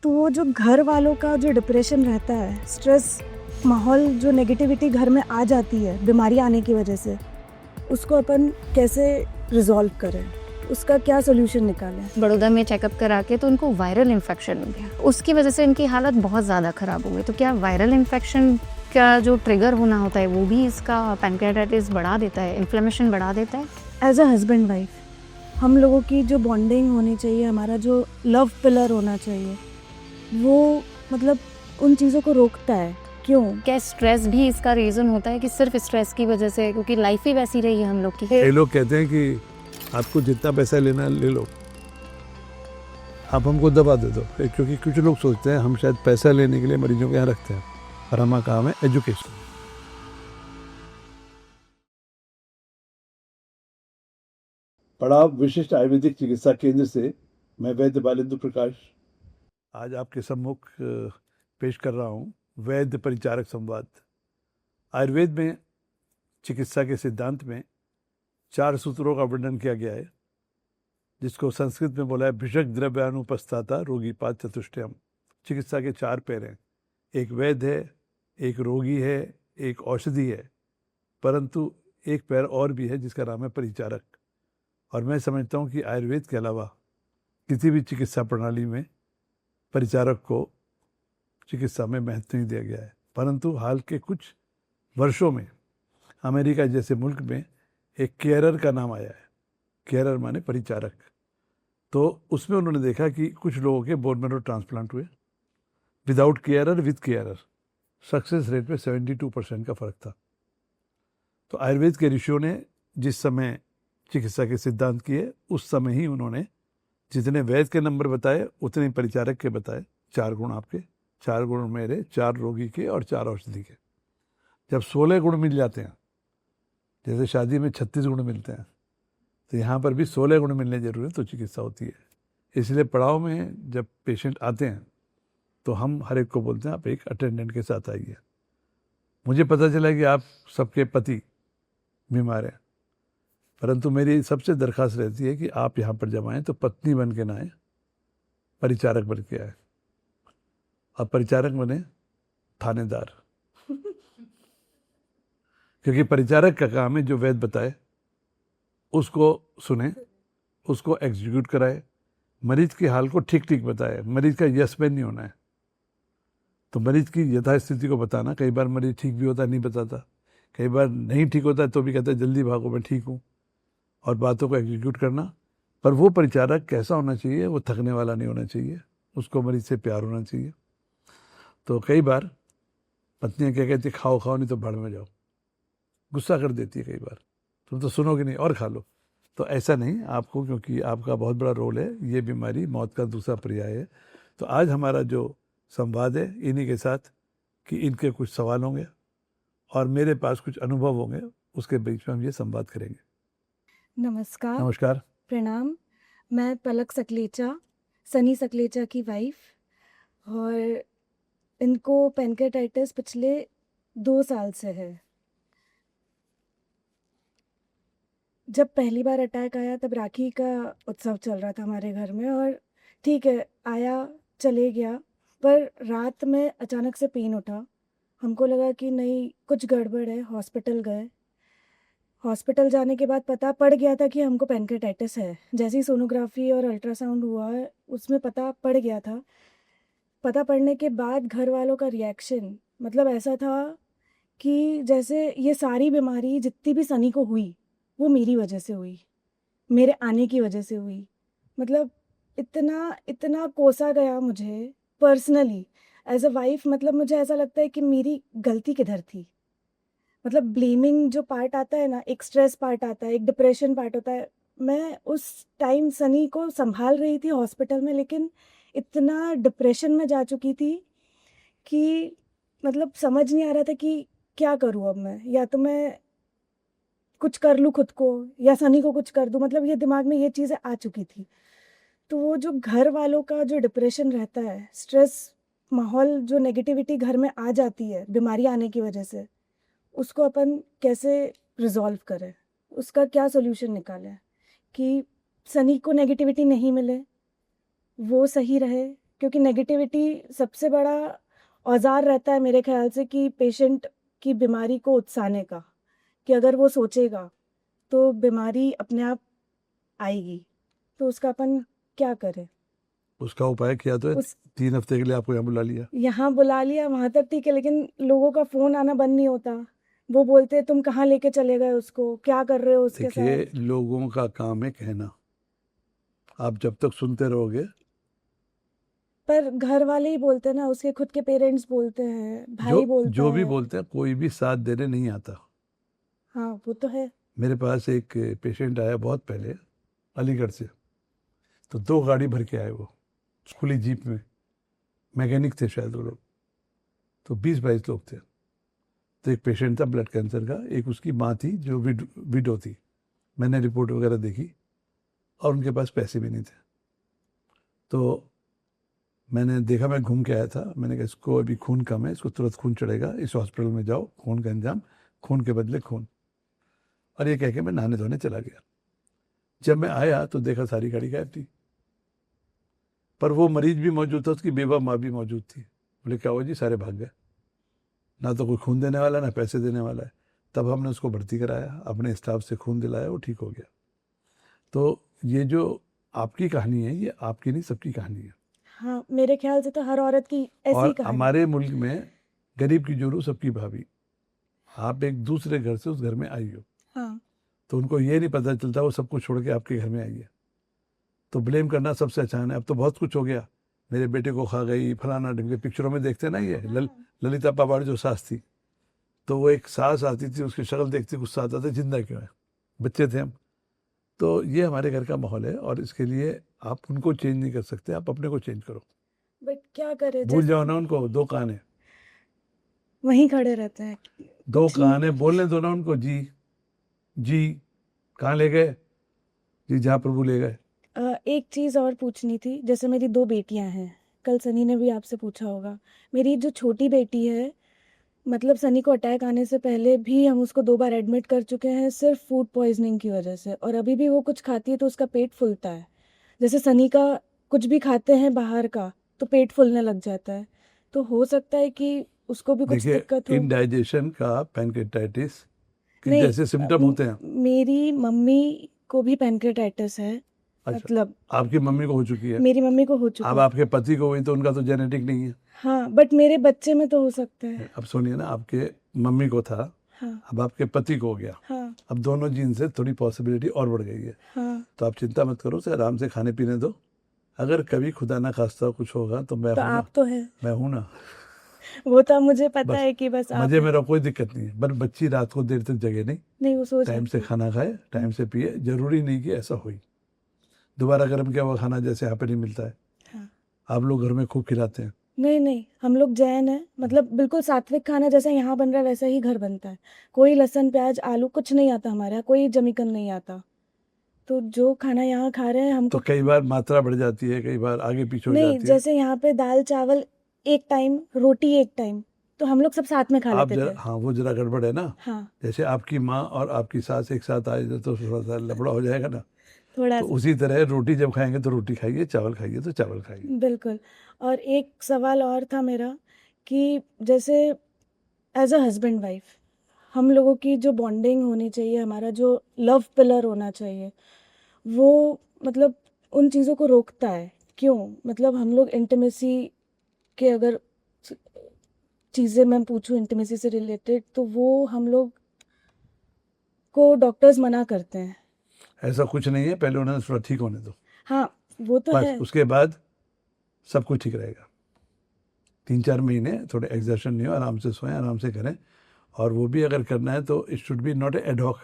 तो वो जो घर वालों का जो डिप्रेशन रहता है, स्ट्रेस माहौल, जो नेगेटिविटी घर में आ जाती है बीमारी आने की वजह से, उसको अपन कैसे रिजॉल्व करें, उसका क्या सोल्यूशन निकालें। बड़ौदा में चेकअप करा के तो उनको वायरल इन्फेक्शन हो गया, उसकी वजह से इनकी हालत बहुत ज़्यादा ख़राब हो गई। तो क्या वायरल इन्फेक्शन का जो ट्रिगर होना होता है वो भी इसका पैनक्रियाटाइटिस बढ़ा देता है, इन्फ्लेमेशन बढ़ा देता है? एज अ हस्बैंड वाइफ हम लोगों की जो बॉन्डिंग होनी चाहिए, हमारा जो लव पिलर होना चाहिए, वो मतलब उन चीज़ों को रोकता है। क्यों? क्या स्ट्रेस भी इसका रीज़न होता है कि सिर्फ स्ट्रेस की वजह से, क्योंकि लाइफ ही वैसी रही है हम लोग की? ये लोग कहते हैं कि आपको जितना पैसा लेना है ले लो, आप हमको दवा दे दो, क्योंकि कुछ लोग सोचते हैं हम शायद पैसा लेने के लिए मरीजों के यहाँ रखते हैं, और हमारा काम है एजुकेशन। पड़ाव विशिष्ट आयुर्वेदिक चिकित्सा केंद्र से मैं वैद्य बालेंद्र प्रकाश आज आपके सम्मुख पेश कर रहा हूँ वैद्य परिचारक संवाद। आयुर्वेद में चिकित्सा के सिद्धांत में 4 सूत्रों का वर्णन किया गया है, जिसको संस्कृत में बोला है भिषक द्रव्यानुपस्थाता रोगीपात चतुष्टयम। चिकित्सा के 4 पैर हैं, एक वैद्य है, एक रोगी है, एक औषधि है, परंतु एक पैर और भी है जिसका नाम है परिचारक। और मैं समझता हूँ कि आयुर्वेद के अलावा किसी भी चिकित्सा प्रणाली में परिचारक को चिकित्सा में महत्व नहीं दिया गया है, परंतु हाल के कुछ वर्षों में अमेरिका जैसे मुल्क में एक केयरर का नाम आया है। केयरर माने परिचारक। तो उसमें उन्होंने देखा कि कुछ लोगों के बोन मैरो ट्रांसप्लांट हुए without carer, with carer, success rate में 72% का फर्क था। तो आयुर्वेद के ऋषियों ने जिस समय चिकित्सा के सिद्धांत किए, उस समय ही उन्होंने जितने वैद्य के नंबर बताए उतने ही परिचारक के बताए। 4 गुण आपके, 4 गुण मेरे, 4 रोगी के और 4 औषधि के। जब 16 गुण मिल जाते हैं, जैसे शादी में 36 गुण मिलते हैं, तो यहाँ पर भी 16 गुण मिलने जरूरी है, तो चिकित्सा होती है। इसलिए पड़ाव में जब पेशेंट आते हैं तो हम हर एक को बोलते हैं आप एक अटेंडेंट के साथ आइए। मुझे पता चला कि आप सबके पति बीमार हैं, परंतु मेरी सबसे दरख्वास्त रहती है कि आप यहाँ पर जब आएँ तो पत्नी बन के ना आए, परिचारक बन के आए। और परिचारक बने थानेदार, क्योंकि परिचारक का काम है जो वैद्य बताए उसको सुने, उसको एग्जीक्यूट कराए, मरीज के हाल को ठीक ठीक बताए। मरीज का यस मैन नहीं होना है। तो मरीज की यथास्थिति को बताना, कई बार मरीज ठीक भी होता है नहीं बताता, कई बार नहीं ठीक होता है तो भी कहता है जल्दी भागो मैं ठीक हूँ, और बातों को एग्जीक्यूट करना। पर वो परिचारक कैसा होना चाहिए, वो थकने वाला नहीं होना चाहिए, उसको मरीज से प्यार होना चाहिए। तो कई बार पत्नियाँ क्या कहती, खाओ खाओ नहीं तो भाड़ में जाओ, गुस्सा कर देती है कई बार, तुम तो सुनोगे नहीं और खा लो। तो ऐसा नहीं आपको, क्योंकि आपका बहुत बड़ा रोल है, ये बीमारी मौत का दूसरा पर्याय है। तो आज हमारा जो संवाद है इन्हीं के साथ, कि इनके कुछ सवाल होंगे और मेरे पास कुछ अनुभव होंगे, उसके बीच में हम ये संवाद करेंगे। नमस्कार। नमस्कार। प्रणाम। मैं पलक सकलेचा, सनी सकलेचा की वाइफ, और इनको पैनक्रियाटाइटिस पिछले 2 साल से है। जब पहली बार अटैक आया तब राखी का उत्सव चल रहा था हमारे घर में, और ठीक है आया चले गया, पर रात में अचानक से पेन उठा। हमको लगा कि नहीं कुछ गड़बड़ है, हॉस्पिटल गए। हॉस्पिटल जाने के बाद पता पड़ गया था कि हमको पैनक्रियाटाइटिस है। जैसी सोनोग्राफी और अल्ट्रासाउंड हुआ उसमें पता पड़ गया था। पता पड़ने के बाद घर वालों का रिएक्शन मतलब ऐसा था कि जैसे ये सारी बीमारी जितनी भी सनी को हुई वो मेरी वजह से हुई, मेरे आने की वजह से हुई। मतलब इतना इतना कोसा गया मुझे पर्सनली एज अ वाइफ। मतलब मुझे ऐसा लगता है कि मेरी गलती किधर थी। मतलब ब्लेमिंग जो पार्ट आता है ना, एक स्ट्रेस पार्ट आता है, एक डिप्रेशन पार्ट होता है। मैं उस टाइम सनी को संभाल रही थी हॉस्पिटल में, लेकिन इतना डिप्रेशन में जा चुकी थी कि मतलब समझ नहीं आ रहा था कि क्या करूँ अब मैं। या तो मैं कुछ कर लूँ खुद को या सनी को कुछ कर दूँ, मतलब ये दिमाग में ये चीज़ें आ चुकी थी। तो वो जो घर वालों का जो डिप्रेशन रहता है, स्ट्रेस माहौल, जो नेगेटिविटी घर में आ जाती है बीमारी आने की वजह से, उसको अपन कैसे रिजॉल्व करें, उसका क्या सोल्यूशन निकालें कि सनी को नेगेटिविटी नहीं मिले, वो सही रहे, क्योंकि नेगेटिविटी सबसे बड़ा औजार रहता है मेरे ख्याल से कि पेशेंट की बीमारी को उकसाने का, कि अगर वो सोचेगा तो बीमारी अपने आप आएगी। तो उसका अपन क्या करें? उसका उपाय किया तो है, उस 3 हफ्ते के लिए आपको यहाँ बुला लिया। यहाँ बुला लिया, वहाँ तक ठीक है, लेकिन लोगों का फ़ोन आना बंद नहीं होता। वो बोलते तुम कहाँ लेके चले गए उसको, क्या कर रहे हो उसके देखिए, साथ? लोगों का काम है कहना, आप जब तक सुनते रहोगे, पर घर वाले ही बोलते हैं ना, उसके खुद के पेरेंट्स बोलते हैं, भाई जो बोलता जो भी है। बोलते हैं, कोई भी साथ देने नहीं आता। हाँ वो तो है। मेरे पास एक पेशेंट आया बहुत पहले अलीगढ़ से, तो 2 गाड़ी भर के आए वो, खुली जीप में, मैकेनिक थे शायद वो लोग, तो 20-22 लोग थे। तो एक पेशेंट था ब्लड कैंसर का, एक उसकी माँ थी जो विडो थी। मैंने रिपोर्ट वगैरह देखी और उनके पास पैसे भी नहीं थे। तो मैंने देखा, मैं घूम के आया था, मैंने कहा इसको अभी खून कम है, इसको तुरंत खून चढ़ेगा, इस हॉस्पिटल में जाओ, खून का इंतजाम, खून के बदले खून। और ये कह के मैं नहाने धोने चला गया। जब मैं आया तो देखा सारी गाड़ी गायब थी, पर वो मरीज भी मौजूद था, उसकी बेवा माँ भी मौजूद थी। बोले क्या हुआ जी? सारे भाग गए, ना तो कोई खून देने वाला, ना पैसे देने वाला है। तब हमने उसको भर्ती कराया, अपने स्टाफ से खून दिलाया, वो ठीक हो गया। तो ये जो आपकी कहानी है, ये आपकी नहीं, सबकी कहानी है। हाँ मेरे ख्याल से तो हर औरत की ऐसी ही और कहानी। हमारे मुल्क में गरीब की जोरू सबकी भाभी। आप एक दूसरे घर से उस घर में आई हो, हाँ तो उनको ये नहीं पता चलता वो सब कुछ छोड़ के आपके घर में आई है। तो ब्लेम करना सबसे आसान है। अब तो बहुत कुछ हो गया, मेरे बेटे को खा गई, फलाना ढिमके, पिक्चरों में देखते ना ये ललिता पाबाड़ जो सास थी, तो वो एक सास आती थी, उसकी शक्ल देखती गुस्सा आता था, जिंदा क्यों है, बच्चे थे हम। तो ये हमारे घर का माहौल है, और इसके लिए आप उनको चेंज नहीं कर सकते, आप अपने को चेंज करो। बट क्या करे, भूल जाओ ना उनको, 2 कान है, वहीं खड़े रहते हैं। 2 कुछ कान है, बोलने दो ना उनको। जी जी, कहाँ ले गए जी? जहाँ प्रभु ले गए। एक चीज़ और पूछनी थी, जैसे मेरी 2 बेटियां हैं, कल सनी ने भी आपसे पूछा होगा। मेरी जो छोटी बेटी है, मतलब सनी को अटैक आने से पहले भी हम उसको 2 बार एडमिट कर चुके हैं, सिर्फ फूड पॉइजनिंग की वजह से, और अभी भी वो कुछ खाती है तो उसका पेट फूलता है। जैसे सनी का कुछ भी खाते हैं बाहर का तो पेट फूलने लग जाता है। तो हो सकता है कि उसको भी कुछ देखिए, दिक्कत हो। इंडाइजेशन का पैनक्रेटाइटिस के नहीं, जैसे सिम्टम होते हैं। मेरी मम्मी को भी पैनक्रेटाइटिस है। अच्छा, मतलब आपकी मम्मी को हो चुकी है, मेरी मम्मी को हो चुका अब है। आपके पति को हुई, तो उनका तो जेनेटिक नहीं है। हाँ बट मेरे बच्चे में तो हो सकता है। अब सुनिए ना, आपके मम्मी को था, हाँ अब आपके पति को हो गया, हाँ अब दोनों जीन से थोड़ी पॉसिबिलिटी और बढ़ गई है। हाँ। तो आप चिंता मत करो, उसे आराम से खाने पीने दो। अगर कभी खुदा ना खास्ता कुछ होगा तो मैं तो हूं ना, आप तो है, मैं हूं ना। वो तो मुझे पता बस है कि बस आप मजे हैं। मेरा कोई दिक्कत नहीं है, पर बच्ची रात को देर तक जगे नहीं, नहीं वो सो टाइम जाती से है। खाना खाए, टाइम से पिए। जरूरी नहीं कि ऐसा हुई दोबारा गर्म किया हुआ खाना जैसे यहाँ पे नहीं मिलता है। हाँ। आप लोग घर में खूब खिलाते हैं। नहीं नहीं, हम लोग जैन हैं, मतलब बिल्कुल सात्विक खाना जैसा यहाँ बन रहा है वैसा ही घर बनता है। कोई लहसुन प्याज आलू कुछ नहीं आता हमारे यहाँ, कोई जमीकन नहीं आता। तो जो खाना यहाँ खा रहे हैं तो हमको। कई बार मात्रा बढ़ जाती है, कई बार आगे पीछे हो नहीं, जाती है। जैसे यहाँ पे दाल चावल एक टाइम, रोटी एक टाइम, तो हम लोग सब साथ में खा आप लेते जरा, थे। हाँ वो जरा गड़बड़ है ना। हाँ जैसे आपकी माँ और आपकी सास एक साथ आए तो थोड़ा सा लफड़ा हो जाएगा ना। थोड़ा तो सा। उसी तरह रोटी जब खाएंगे तो रोटी खाइए, चावल खाइए तो चावल खाइए। बिल्कुल। और एक सवाल और था मेरा कि जैसे एज अ हस्बैंड वाइफ हम लोगों की जो बॉन्डिंग होनी चाहिए, हमारा जो लव पिलर होना चाहिए, वो मतलब उन चीज़ों को रोकता है क्यों? मतलब हम लोग इंटीमेसी के अगर चीज़ें मैं पूछूं इंटीमेसी से रिलेटेड, तो वो हम लोग को डॉक्टर्स मना करते हैं। ऐसा कुछ नहीं है, पहले उन्हें थोड़ा ठीक होने दो, हाँ वो तो बस है। उसके बाद सब कुछ ठीक रहेगा। 3-4 महीने थोड़े एक्सर्शन नहीं हो, आराम से सोएं, आराम से करें। और वो भी अगर करना है तो it should be not ad hoc,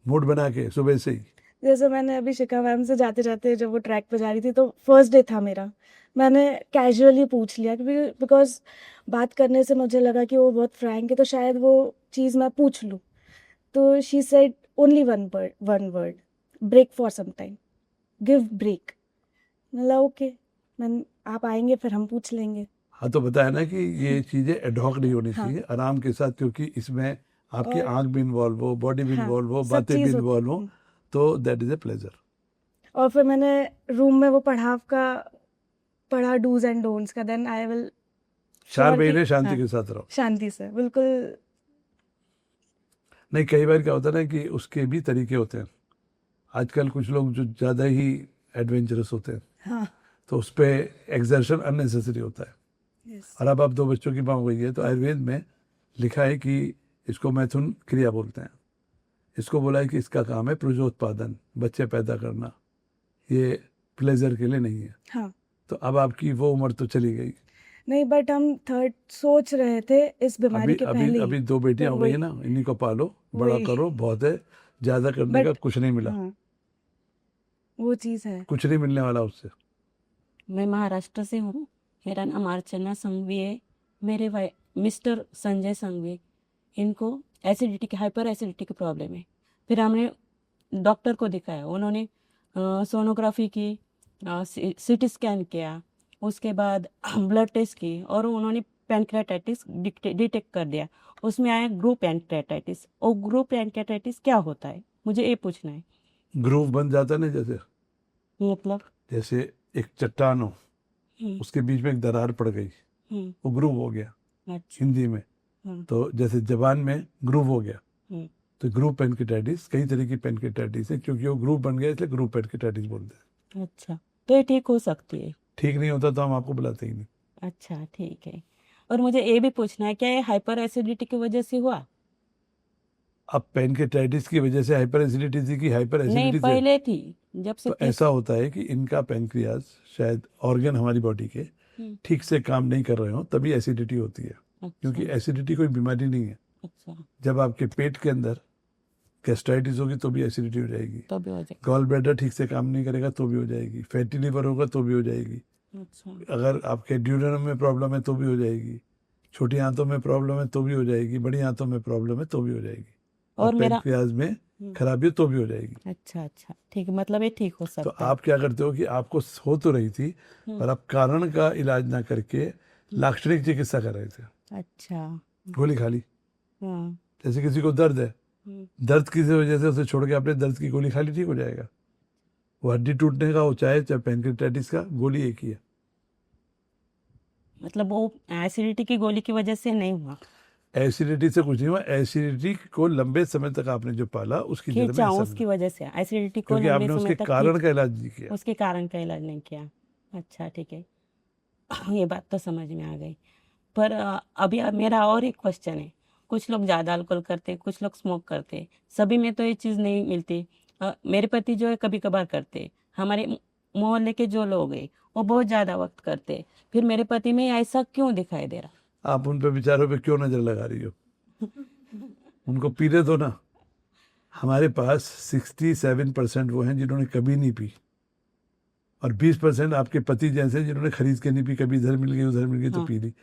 mood बना के सुबह से ही। जैसे मैंने अभी शिखा मैम से जाते जाते जब वो ट्रैक पे जा रही थी तो फर्स्ट डे था मेरा, मैंने कैजुअली पूछ लिया क्योंकि बिकॉज बात करने से मुझे लगा कि वो बहुत फ्रैंक है तो शायद वो चीज़ मैं पूछ लूँ। तो she said only one word, break for some time, give break. मतलब ओके मैम, आप आएंगे फिर हम पूछ लेंगे। हाँ, तो बताया ना कि ये चीज़ें एडहॉक नहीं होनी हाँ। चाहिए, आराम के साथ, क्योंकि इसमें आपकी और आंख भी इन्वॉल्व हो, बॉडी भी हाँ, इन्वॉल्व हो, सब बातें भी चीज़ इन्वॉल्व हो, तो दैट इज़ ए प्लेजर। और फिर मैंने रूम में वो पढ़ाव का पढ़ा डूज एंड डोंट्स का, देन आई विल 4 श्योर कि महीने शांति हाँ के साथ रहो। शांति से बिल्कुल। नहीं, कई बार क्या होता है ना कि उसके भी तरीके होते हैं। आजकल कुछ लोग जो ज़्यादा ही एडवेंचरस होते हैं, हाँ तो उस पर एक्सर्शन अननेसेसरी होता है। यस और अब आप 2 बच्चों की माँ हो गई है, तो आयुर्वेद में लिखा है कि इसको मैथुन क्रिया बोलते हैं। इसको बोला है कि इसका काम है प्रजोत्पादन, बच्चे पैदा करना, ये प्लेजर के लिए नहीं है। हाँ। तो अब आपकी वो उम्र तो चली गई। नहीं बट हम थर्ड सोच रहे थे इस बीमारी अभी के अभी पहले ही, अभी 2 बेटियां तो हो गई है वही ना, इन्हीं को पालो, बड़ा वही करो, बहुत है। ज़्यादा करने का बट कुछ नहीं मिला, हाँ वो चीज़ है। कुछ नहीं मिलने वाला उससे। मैं महाराष्ट्र से हूँ। मेरा नाम अर्चना संघवी है। मेरे मिस्टर संजय संघवी, इनको एसिडिटी की हाइपर एसिडिटी की प्रॉब्लम है। फिर हमने डॉक्टर को दिखाया, उन्होंने सोनोग्राफी की, सीटी स्कैन किया, उसके बाद ब्लड टेस्ट की और उन्होंने पैनक्रेटाइटिस डिटेक्ट कर दिया। उसमें आया ग्रुप पैनक्रेटाइटिस। और ग्रुप पैनक्रेटाइटिस क्या होता है, मुझे ये पूछना है। ग्रूव बन जाता है ना, मतलब जैसे एक चट्टान हो, हम्म, उसके बीच में एक दरार पड़ गई, हम्म, वो ग्रूव हो गया अच्छा, हिंदी में। हम्म, तो जैसे जबान में ग्रूव हो गया, हम्म, तो ग्रूव पैनक्रेटाइटिस, कई तरह की पैनक्रेटाइटिस है, क्योंकि वो ग्रूव बन गया इसलिए ग्रूव पैनक्रेटाइटिस बोलते हैं। अच्छा, तो ये ठीक हो सकती है। ठीक नहीं होता तो हम आपको बुलाते ही नहीं। अच्छा, ठीक है। और मुझे ये भी पूछना है, क्या ये हाइपर एसिडिटी की वजह से हुआ? अब पैनक्रेटाइटिस की वजह से हाइपर एसिडिटी थी कि हाइपर नहीं, एसिडिटी से? पहले थी, जब से तो ऐसा होता है कि इनका पैनक्रियाज, शायद ऑर्गन हमारी बॉडी के ठीक से काम नहीं कर रहे हो, तभी एसिडिटी होती है। क्योंकि अच्छा, एसिडिटी कोई बीमारी नहीं है। अच्छा, जब आपके पेट के अंदर गैस्ट्राइटिस होगी तो भी एसिडिटी हो जाएगी। तो भी हो जाए। गॉल ब्लैडर ठीक से काम नहीं करेगा तो भी हो जाएगी। फैटी लिवर होगा तो भी हो जाएगी। अच्छा, अगर आपके ड्यूडेनम में प्रॉब्लम है तो भी हो जाएगी। छोटी आंतों में प्रॉब्लम है तो भी हो जाएगी। बड़ी आंतों में प्रॉब्लम है तो भी हो जाएगी। और और मेरा पैनक्रियाज में खराबी हो तो भी हो जाएगी। अच्छा, अच्छा, ठीक है, मतलब ये ठीक हो तो सकता है। आप क्या करते हो कि आपको हो तो रही थी, पर आप कारण का इलाज ना करके लाक्षणिक चिकित्सा कर रहे थे। अच्छा, गोली खा ली। हाँ, जैसे किसी को दर्द है, हम्म, दर्द किसी वजह से उसे छोड़ के आपने दर्द की गोली खा ली, ठीक हो जाएगा। वो हड्डी टूटने का हो चाहे पैनक्रेटाइटिस का, गोली एक ही है। मतलब वो एसिडिटी की गोली की वजह से नहीं हुआ। एसिडिटी से कुछ नहीं हुआ। एसिडिटी को लंबे समय तक आपने जो पाला उसकी जड़ में खींचा, असर उसकी नहीं, वजह से एसिडिटी को क्योंकि लंबे आपने समय उसके तक कारण का इलाज नहीं किया। उसके कारण का इलाज नहीं किया। अच्छा, ठीक है, ये बात तो समझ में आ गई। पर अभी मेरा और एक क्वेश्चन है। कुछ लोग ज़्यादा अल्कोहल करते, कुछ लोग स्मोक करते, सभी में तो ये चीज़ नहीं मिलती। मेरे पति जो है कभी कभार करते, हमारे मोहल्ले के जो लोग हैं वो बहुत ज़्यादा वक्त करते। फिर मेरे पति में ऐसा क्यों दिखाई दे रहा? आप उन पे विचारों पे क्यों नजर लगा रही हो? उनको पीने दो ना। हमारे पास 67% वो हैं जिन्होंने कभी नहीं पी, और 20% आपके पति जैसे जिन्होंने खरीद के नहीं पी, कभी इधर मिल गई उधर मिल गई तो हाँ। पी ली।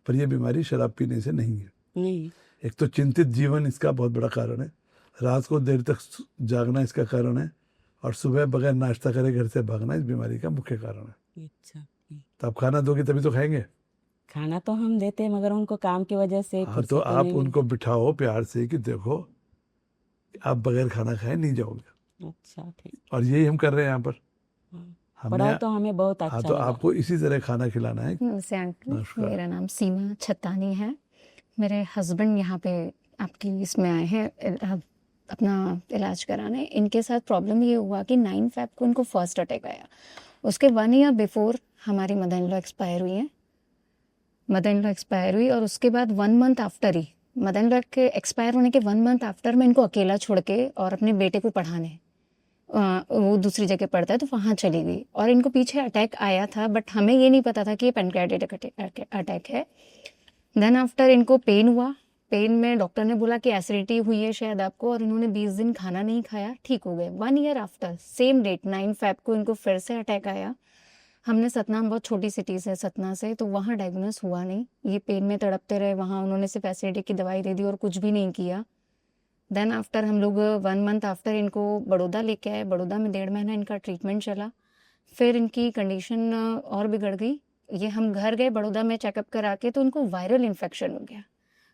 पर ये बीमारी शराब पीने से नहीं है। नहीं, एक तो चिंतित जीवन इसका बहुत बड़ा कारण है, रात को देर तक जागना इसका कारण है, और सुबह बगैर नाश्ता करे घर से भागना इस बीमारी का मुख्य कारण है। अच्छा, तो आप खाना दोगे तभी तो खाएंगे। खाना तो हम देते हैं, मगर उनको काम की वजह से हाँ, फुर्सत तो ही आप नहीं उनको बिठाओ प्यार से कि देखो आप बगैर खाना खाए नहीं जाओगे। मिली। अच्छा, ठीक, और यही हम कर रहे हैं यहाँ पर। हाँ। हमने पढ़ाओ तो हमें बहुत हाँ, अच्छा तो लगा। आपको इसी तरह खाना खिलाना है। नमस्ते अंकल, नमस्कार। मेरा नाम सीमा छत्तानी है। मेरे हस्बैंड यहाँ पे आपकी इसमें आए हैं अपना इलाज कराने। इनके साथ प्रॉब्लम ये हुआ कि 9 फ़रवरी को इनको फर्स्ट अटैक आया। उसके 1 ईयर बिफोर हमारी मदर इन लॉ एक्सपायर हुई है। मदर इन लॉ एक्सपायर हुई और उसके बाद 1 month after he, mother in law के एक्सपायर होने के 1 मंथ आफ्टर मैं इनको अकेला छोड़ के और अपने बेटे को पढ़ाने वो दूसरी जगह पढ़ता है तो वहाँ चली गई। और इनको पीछे अटैक आया था, बट हमें ये नहीं पता था कि ये पैनक्रेटाइटिस अटैक है। देन आफ्टर इनको पेन हुआ। पेन में डॉक्टर ने बोला कि एसिडिटी हुई है शायद आपको, और इन्होंने 20 दिन खाना नहीं खाया, ठीक हो गए। 1 ईयर आफ्टर सेम डेट 9 फ़रवरी को इनको फिर से अटैक आया। हमने सतना, बहुत छोटी सिटी से सतना से, तो वहाँ डायग्नोस हुआ नहीं। ये पेन में तड़पते रहे, वहाँ उन्होंने सिर्फ एसिडिटी की दवाई दे दी और कुछ भी नहीं किया। देन आफ्टर हम लोग 1 मंथ आफ्टर इनको बड़ौदा लेके आए। बड़ौदा में 1.5 महीना इनका ट्रीटमेंट चला। फिर इनकी कंडीशन और बिगड़ गई। ये हम घर गए बड़ौदा में चेकअप करा के, तो उनको वायरल इन्फेक्शन हो गया।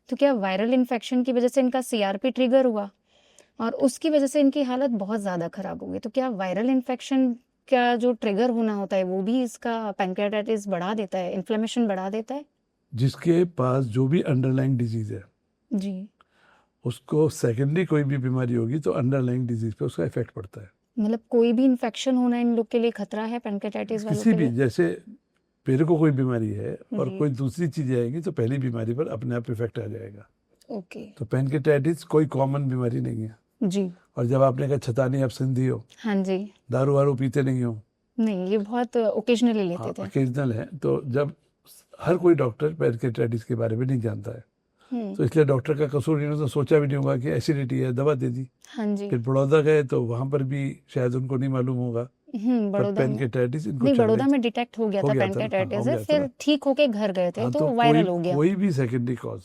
तो क्या वायरल इन्फेक्शन की वजह से इनका CRP ट्रिगर हुआ और उसकी वजह से इनकी हालत बहुत ज़्यादा ख़राब हो गई। तो क्या वायरल इन्फेक्शन का जो ट्रिगर होना होता है वो भी इसका पैंक्रियाटाइटिस बढ़ा देता है, इन्फ्लेमेशन बढ़ा देता है? जिसके पास जो भी अंडरलाइंग डिजीज है जी, उसको सेकेंडरी कोई भी बीमारी होगी तो अंडरलाइंग डिजीज पे उसका इफेक्ट पड़ता है। मतलब कोई भी इन्फेक्शन होना इन लोग के लिए खतरा है, पैंक्रियाटाइटिस वालों किसी के भी, लिए? जैसे मेरे को कोई बीमारी है और जी। कोई दूसरी चीज आएगी तो पहली बीमारी पर अपने आप इफेक्ट आ जाएगा। ओके। तो पैंक्रियाटाइटिस कोई कॉमन बीमारी नहीं है। जी। और जब आपने कहा छतानी आप सिंधी हो, हाँ जी। दारू वारू पीते नहीं हो, नहीं, ये बहुत ओकेजनली हाँ लेते थे। ओकेजनल है, तो जब हर कोई डॉक्टर पैंक्रियाटाइटिस के बारे में नहीं जानता है, तो इसलिए डॉक्टर का कसूर नहीं, तो सोचा भी नहीं होगा कि एसिडिटी है, दवा दे दी। हाँ जी। फिर बड़ौदा गए तो वहां पर भी शायद उनको नहीं मालूम होगा, पर बड़ौदा में पैंक्रियाटाइटिस इनको नहीं, चल बड़ौदा रही में डिटेक्ट हो गया हो था गया था ना, हाँ, पैंक्रियाटाइटिस हो है, गया था फिर ना। ठीक होके घर गए थे हाँ, तो तो वायरल हो गया। कोई भी सेकेंडरी कॉज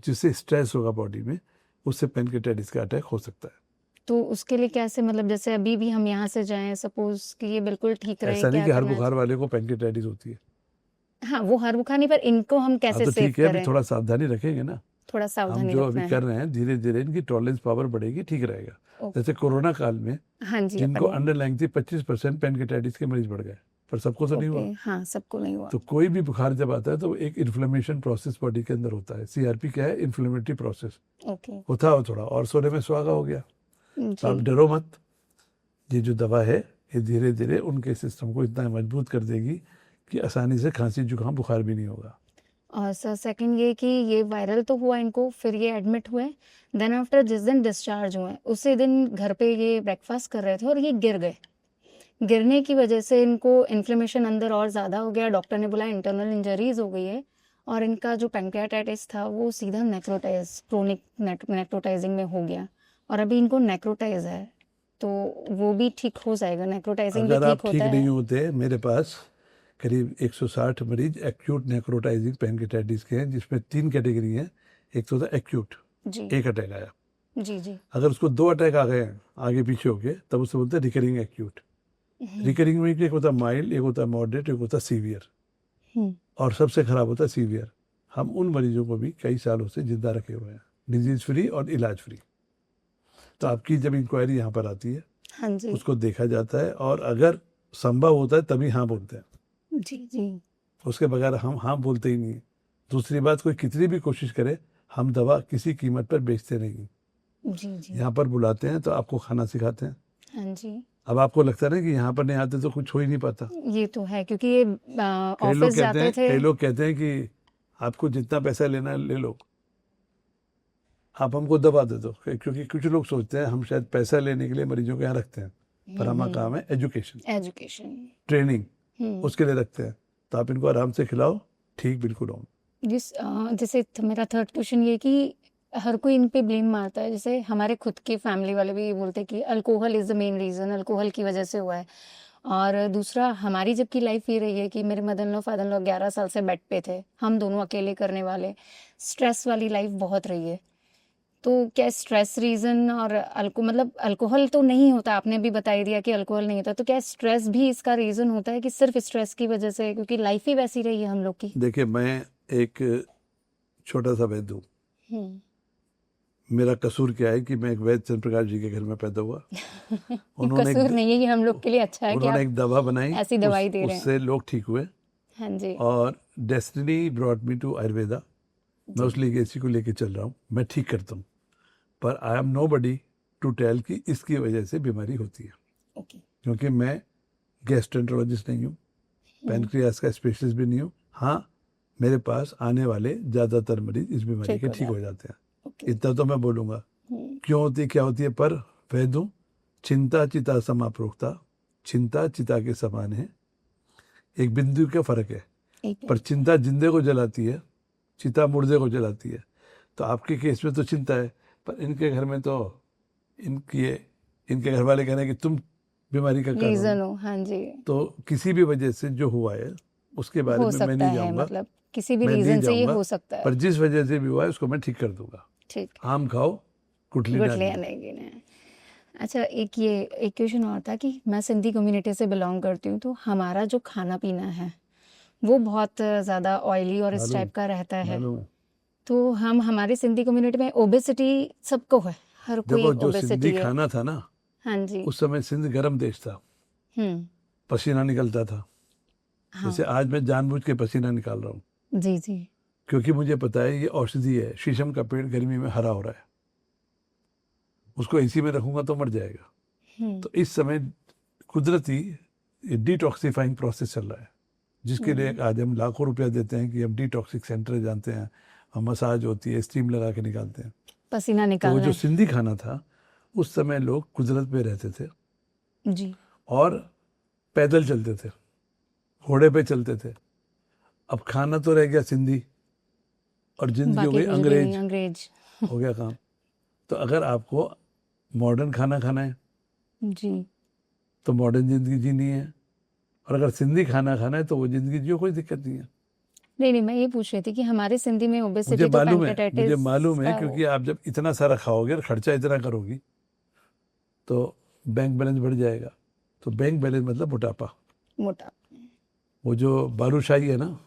जिससे स्ट्रेस होगा बॉडी में, उससे पैंक्रियाटाइटिस का अटैक हो सकता है। तो उसके लिए कैसे, मतलब जैसे अभी भी हम यहाँ से जाएं, सपोज कि ये बिल्कुल ठीक रहे, ऐसा नहीं क्या कि हर करना बुखार वाले को पैंक्रियाटाइटिस होती है। हाँ, वो हर बुखार नहीं, पर इनको हम हाँ कैसे तो सेव ठीक है, अभी करें? थोड़ा सावधानी रखेंगे ना। थोड़ा हम सावधानी जो रखना अभी कर है। रहे हैं धीरे धीरे इनकी टॉलरेंस पावर बढ़ेगी, ठीक रहेगा। ओके। जैसे कोरोना काल में हाँ जी, जिनको अपन अंडरलाइंग थी 25% पैंक्रियाटाइटिस के मरीज बढ़ गए, पर सबको तो नहीं हुआ। ओके, हाँ, सबको नहीं हुआ। तो कोई भी बुखार जब आता है तो एक इन्फ्लेमेशन प्रोसेस बॉडी के अंदर होता है। सीआरपी क्या है? Inflammatory process okay. होता हो थोड़ा, और सोने में सुहागा हो गया। तो आप जी। डरो मत, ये जो दवा है ये धीरे धीरे उनके सिस्टम को इतना मजबूत कर देगी कि आसानी से खांसी जुकाम बुखार भी नहीं होगा। और सर सेकंड ये कि ये वायरल तो हुआ इनको, फिर ये एडमिट हुए, देन आफ्टर जिस दिन डिस्चार्ज हुए उसी दिन घर पे ये ब्रेकफास्ट कर रहे थे और ये गिर गए। गिरने की वजह से इनको इन्फ्लेमेशन अंदर और ज़्यादा हो गया, डॉक्टर ने बोला इंटरनल इंजरीज हो गई है, और इनका जो पैंक्रियाटाइटिस था वो सीधा नेक्रोटाइज, क्रोनिक नेक्रोटाइजिंग में हो गया, और अभी इनको नेक्रोटाइज है, तो वो भी ठीक हो जाएगा। नेक्रोटाइजिंग भी अगर आप ठीक ठीक होता नहीं है? होते, मेरे पास करीब 160 मरीज एक्यूट नेक्रोटाइजिंग पैंक्रियाटाइटिस के हैं, जिसमें 3 कैटेगरी हैं। एक तो था एक्यूट, जी एक अटैक आया। जी जी। अगर उसको 2 अटैक आ गए हैं आगे पीछे होके, तब उसे बोलते हैं रिकरिंग एक्यूट। रिकरिंग में एक होता है माइल्ड, एक होता है मॉडरेट, एक होता है सीवियर, हम्म, और सबसे खराब होता है सीवियर। हम उन मरीजों को भी कई सालों से जिंदा रखे हुए हैं, डिजीज फ्री और इलाज फ्री। तो आपकी जब इंक्वायरी यहाँ पर आती है हाँ जी उसको देखा जाता है, और अगर संभव होता है तभी हाँ बोलते हैं, जी जी। उसके बगैर हम हाँ बोलते ही नहीं। दूसरी बात, कोई कितनी भी कोशिश करे, हम दवा किसी कीमत पर बेचते नहीं। जी जी। यहाँ पर बुलाते हैं तो आपको खाना सिखाते हैं। हाँ जी, अब आपको लगता है ना कि यहाँ पर नहीं आते तो कुछ हो ही नहीं पाता। ये तो है, क्योंकि ये कई लोग ऑफिस कहते जाते हैं थे। कई लोग कहते हैं कि आपको जितना पैसा लेना है ले लो, आप हमको दवा दे दो, क्योंकि कुछ लोग सोचते हैं हम शायद पैसा लेने के लिए मरीजों को यहाँ रखते हैं, पर हमारा काम है एजुकेशन, एजुकेशन। ट्रेनिंग, उसके लिए रखते हैं। तो आप इनको आराम से खिलाओ, ठीक बिल्कुल हो। जैसे मेरा थर्ड क्वेश्चन ये कि हर कोई इन पे ब्लेम मारता है, जैसे हमारे खुद के फैमिली वाले भी ये बोलते हैं कि alcohol is the main reason, alcohol की वजह से हुआ है। और दूसरा, हमारी जबकि लाइफ ये रही है कि मेरे mother in law father in law 11 साल से बेड पे थे, हम दोनों अकेले करने वाले, स्ट्रेस वाली लाइफ बहुत रही है। तो क्या स्ट्रेस रीज़न और मतलब अल्कोहल तो नहीं होता, आपने भी बता ही दिया कि अल्कोहल नहीं होता, तो क्या स्ट्रेस भी इसका रीज़न होता है कि सिर्फ स्ट्रेस की वजह से, क्योंकि लाइफ ही वैसी रही है हम लोग की? देखिए, मैं एक छोटा सा वैद्य हूँ। हम्म, मेरा कसूर क्या है कि मैं एक वैद्य चंद्र प्रकाश जी के घर में पैदा हुआ। उन्होंने कसूर नहीं है, ये हम लोग के लिए अच्छा है कि उन्होंने आप एक दवा बनाई, ऐसी दवाई दे रहे हैं। उससे लोग ठीक हुए, हाँ जी और destiny brought me to Ayurveda. मैं उस लेगेसी को लेके चल रहा हूँ, मैं ठीक करता हूँ, पर I am nobody to tell कि इसकी वजह से बीमारी होती है, ओके। क्योंकि मैं गैस्ट्रेंटरोलॉजिस्ट नहीं हूँ, पैनक्रियास का स्पेशलिस्ट भी नहीं हूँ। हाँ, मेरे पास आने वाले ज़्यादातर मरीज इस बीमारी ठीक के हो ठीक हो जाते हैं, ओके। इतना तो मैं बोलूँगा। क्यों होती है, क्या होती है, पर वैद्य हूँ। चिंता चिता समा प्रोक्ता, चिंता चिता के समान है, एक बिंदु का फर्क है। एक पर चिंता जिंदे को जलाती है, चिता मुर्दे को जलाती है। तो आपके केस में तो चिंता है, पर इनके घर में तो इनके घर वाले कह रहे हैं कि तुम बीमारी का कारण रीजन हो। हो, हाँ जी, तो किसी भी वजह से जो हुआ है उसके बारे हो में मैं सकता नहीं है, जाऊंगा, मतलब किसी भी मैं नहीं रीजन से ये जाऊंगा, हो सकता है। पर जिस वजह से भी हुआ है उसको मैं ठीक कर दूंगा। ठीक, आम खाओ, गुठली ना गुठलियाँ लो। नहीं गिने। अच्छा, एक क्वेश्चन और था कि मैं सिंधी कम्युनिटी से बिलोंग करती हूँ, तो हमारा जो खाना पीना है वो बहुत ज़्यादा ऑयली और इस मालूम टाइप का रहता है, मालूम है। तो हमारे सिंधी कम्युनिटी में ओबेसिटी सबको है, हर कोई देखो, जो ओबेसिटी सिंधी है। खाना था ना, हाँ जी। उस समय सिंध गर्म देश था, हम्म, पसीना निकलता था। हाँ जैसे आज मैं जानबूझ के पसीना निकाल रहा हूँ, जी जी क्योंकि मुझे पता है ये औषधि है। शीशम का पेड़ गर्मी में हरा हो रहा है, उसको एसी में रखूंगा तो मर जाएगा। तो इस समय कुदरती डिटॉक्सिफाइंग प्रोसेस चल रहा है, जिसके लिए आज हम लाखों रुपया देते हैं कि हम डिटॉक्सिक सेंटर जानते हैं, हम मसाज होती है, स्टीम लगा के निकालते हैं। पसीना तो वो निकालना जो है। सिंधी खाना था, उस समय लोग कुदरत में रहते थे जी और पैदल चलते थे, घोड़े पे चलते थे। अब खाना तो रह गया सिंधी और जिंदगी हो बाकी गई कुछ भी नहीं, अंग्रेज, अंग्रेज। हो गया काम। तो अगर आपको मॉडर्न खाना खाना है जी तो मॉडर्न जिंदगी जीनी है, और अगर सिंधी खाना खाना है तो वो जिंदगी जियो, कोई दिक्कत नहीं है। नहीं मैं ये पूछ रही थी कि हमारे सिंधी में मुझे ओबेसिटी तो मालूम है, मुझे पैनक्रेटाइटिस मालूम है, का क्योंकि आप जब इतना सारा खाओगे और खर्चा इतना करोगी तो बैंक बैलेंस बढ़ जाएगा। तो बैंक बैलेंस मतलब मोटापा। मोटा। वो जो बालूशाही है ना,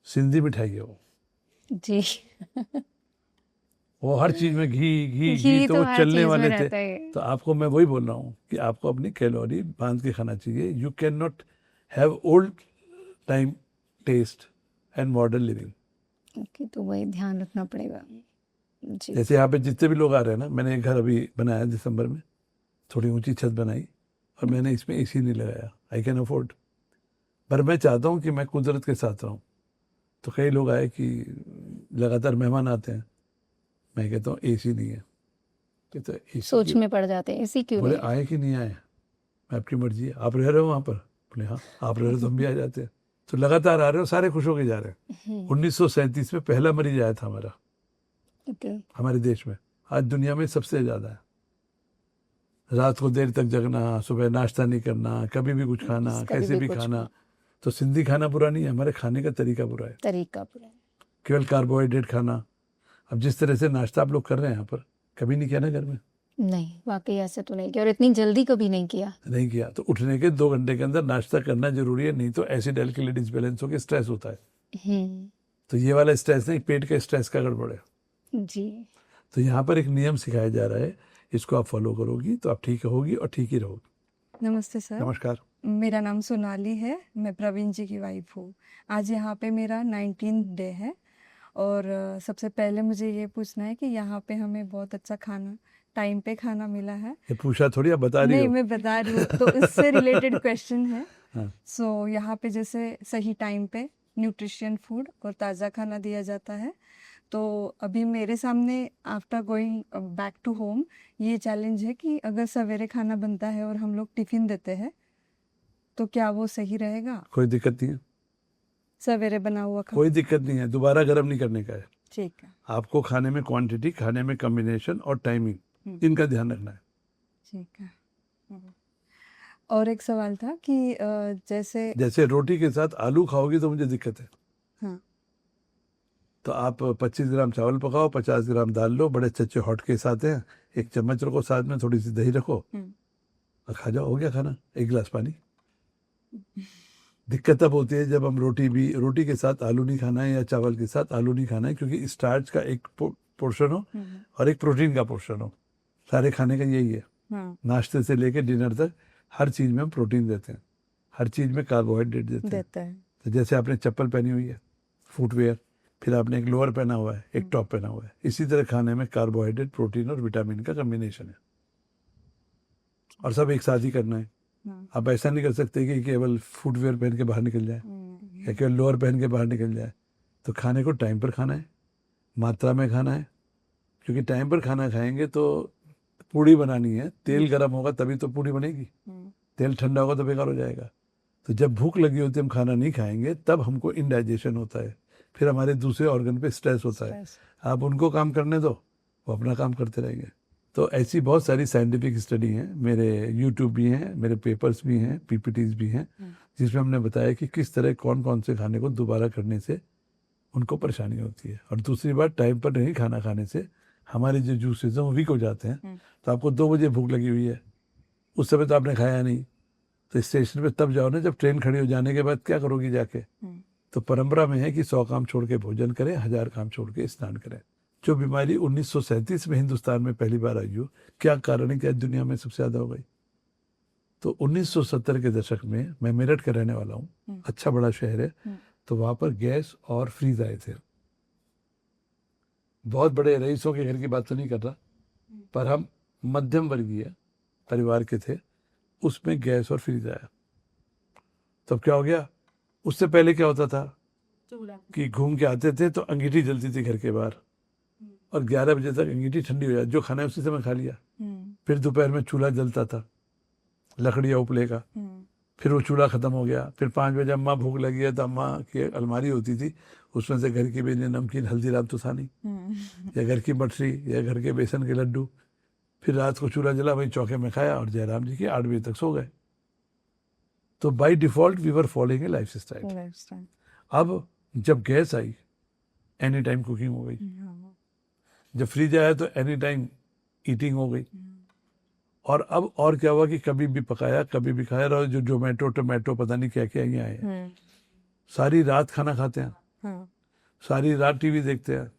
सिंधी मिठाई है वो। जी वो हर चीज में घी घी घी, घी तो तो वो हर चलने चीज में वाले थे। रहता है। तो आपको मैं वही बोल रहा हूँ कि आपको अपनी कैलोरी बांध के खाना चाहिए। You can not have old time taste and modern living. Okay, तो वही ध्यान रखना पड़ेगा। जी जैसे यहाँ पे जितने भी लोग आ रहे हैं ना, मैंने एक घर अभी बनाया दिसंबर में, थोड़ी ऊंची छत बनाई और मैंने इसमें एसी नहीं लगाया। आई कैन अफोर्ड, पर मैं चाहता हूँ कि मैं कुदरत के साथ रहूँ। तो कई लोग आए कि लगातार मेहमान आते हैं, मैं कहता हूँ एसी नहीं है। कहते एसी सोच में पड़ जाते हैं, इसी क्यों बोले नहीं है? आए कि नहीं आए, मैं आपकी मर्जी है। आप रह रहे हो वहाँ पर? बोले हाँ, आप रह रहे हो तो हम भी आ जाते हैं। तो लगातार आ रहे हो, सारे खुश होके जा रहे हैं। 1937 में पहला मरीज आया था हमारा, ओके हमारे देश में। आज दुनिया में सबसे ज़्यादा है। रात को देर तक जगना, सुबह नाश्ता नहीं करना, कभी भी कुछ खाना, कभी कैसे भी कुछ खाना। तो सिंधी खाना बुरा नहीं है, हमारे खाने का तरीका बुरा है, तरीका पूरा। केवल कार्बोहाइड्रेट खाना। अब जिस तरह से नाश्ता आप लोग कर रहे हैं यहाँ पर, कभी नहीं किया ना घर में? नहीं, वाकई ऐसे तो नहीं किया, और इतनी जल्दी कभी नहीं किया। नहीं किया तो उठने के 2 घंटे के अंदर नाश्ता करना जरूरी है, नहीं तो एसिड एल्कली डिसबैलेंस होकर स्ट्रेस होता है। तो ये वाला स्ट्रेस नहीं, पेट के स्ट्रेस का गड़बड़ है। जी तो यहाँ पर एक नियम सिखाया जा रहा है, इसको आप फॉलो करोगी तो आप ठीक होगी और ठीक ही रहोगी। नमस्ते सर, नमस्कार। मेरा नाम सोनाली है, मैं प्रवीण जी की वाइफ हूँ। आज यहाँ पे मेरा 19th डे है और सबसे पहले मुझे ये पूछना है कि यहाँ पे हमें बहुत अच्छा खाना, टाइम पे खाना मिला है। ये पूछा थोड़ी, आप बता रही नहीं, हो। मैं बता रही हूँ, तो इससे रिलेटेड क्वेश्चन है। हाँ। सो यहाँ पे जैसे सही टाइम पे न्यूट्रिशन फूड और ताज़ा खाना दिया जाता है। तो अभी मेरे सामने after going back to home ये चैलेंज है कि अगर सवेरे खाना बनता है और हम लोग टिफ़िन देते हैं तो क्या वो सही रहेगा? कोई दिक्कत नहीं है, सवेरे बना हुआ खाना। कोई दिक्कत नहीं है, दोबारा गर्म नहीं करने का है। ठीक है, आपको खाने में क्वांटिटी, खाने में कॉम्बिनेशन और टाइमिंग, इनका ध्यान रखना है। ठीक है। और एक सवाल था कि जैसे रोटी के साथ आलू खाओगी तो मुझे दिक्कत है। हाँ, तो आप 25 ग्राम चावल पकाओ, 50 ग्राम दाल लो, बड़े अच्छे अच्छे हॉट केस आते हैं, 1 चम्मच रखो, साथ में थोड़ी सी दही रखो और खा जाओ, हो गया खाना। 1 गिलास पानी। दिक्कत तब होती है जब हम रोटी के साथ आलू नहीं खाना है या चावल के साथ आलू नहीं खाना है, क्योंकि स्टार्च का एक पोर्शन हो और एक प्रोटीन का पोर्शन हो। सारे खाने का यही है। हाँ, नाश्ते से लेकर डिनर तक हर चीज़ में हम प्रोटीन देते हैं, हर चीज़ में कार्बोहाइड्रेट देते हैं। देता है। तो जैसे आपने चप्पल पहनी हुई है, फुटवेयर, फिर आपने एक लोअर पहना हुआ है, एक टॉप पहना हुआ है, इसी तरह खाने में कार्बोहाइड्रेट, प्रोटीन और विटामिन का कम्बिनेशन है, और सब एक साथ ही करना है। आप ऐसा नहीं कर सकते कि केवल फुटवेयर पहन के बाहर निकल जाए या केवल लोअर पहन के बाहर निकल जाए। तो खाने को टाइम पर खाना है, मात्रा में खाना है, क्योंकि टाइम पर खाना खाएंगे तो पूड़ी बनानी है, तेल गर्म होगा तभी तो पूड़ी बनेगी, तेल ठंडा होगा तो बेकार हो जाएगा। तो जब भूख लगी होती है, हम खाना नहीं खाएंगे, तब हमको इनडाइजेशन होता है, फिर हमारे दूसरे ऑर्गन पे स्ट्रेस होता है। आप उनको काम करने दो, वो अपना काम करते रहेंगे। तो ऐसी बहुत सारी साइंटिफिक स्टडी हैं, मेरे यूट्यूब भी हैं, मेरे पेपर्स भी हैं, पीपीटीज भी हैं, जिसमें हमने बताया कि किस तरह कौन कौन से खाने को दोबारा करने से उनको परेशानी होती है। और दूसरी बात, टाइम पर नहीं खाना खाने से हमारे जो जूसेज हैं वो वीक हो जाते हैं। तो आपको 2 बजे भूख लगी हुई है, उस समय तो आपने खाया नहीं, तो स्टेशन पे तब जाओ ना जब ट्रेन खड़ी हो जाने के बाद। क्या करोगी जाके? तो परंपरा में है कि 100 काम छोड़ के भोजन करें, 1000 काम छोड़ के स्नान करें। जो बीमारी 1937 में हिंदुस्तान में पहली बार आई हो, क्या कारण है कि आज दुनिया में सबसे ज़्यादा हो गई? तो 1970 के दशक में, मैं मेरठ का रहने वाला हूँ, अच्छा बड़ा शहर है, तो वहाँ पर गैस और फ्रीज आए थे। बहुत बड़े रईसों के घर की बात तो नहीं कर रहा, पर हम मध्यम वर्गीय परिवार के थे, उसमें गैस और फ्रीज आया। तब क्या हो गया, उससे पहले क्या होता था कि घूम के आते थे तो अंगीठी जलती थी घर के बाहर, और 11 बजे तक अंगीठी ठंडी हो जाती, जो खाना है उसी समय खा लिया। फिर दोपहर में चूल्हा जलता था, लकड़ी या उपले का, फिर वो चूल्हा खत्म हो गया। फिर 5 बजे अम्मा भूख लगी है तो अम्मा की अलमारी होती थी, उसमें से घर के बेने नमकीन, हल्दीराम तो था नहीं, या घर की मठरी या घर के बेसन के लड्डू। फिर रात को चूल्हा जला, वही चौके में खाया और जयराम जी के 8 बजे तक सो गए। तो by default we were following a lifestyle. अब जब गैस आई, एनी टाइम कुकिंग हो गई। जब फ्रिज आया तो एनी टाइम ईटिंग हो गई। और अब और क्या हुआ कि कभी भी पकाया, कभी भी खाया। और जो जोमेटो टोमेटो पता नहीं क्या क्या ये आए हैं, सारी रात खाना खाते हैं, सारी रात टीवी देखते हैं।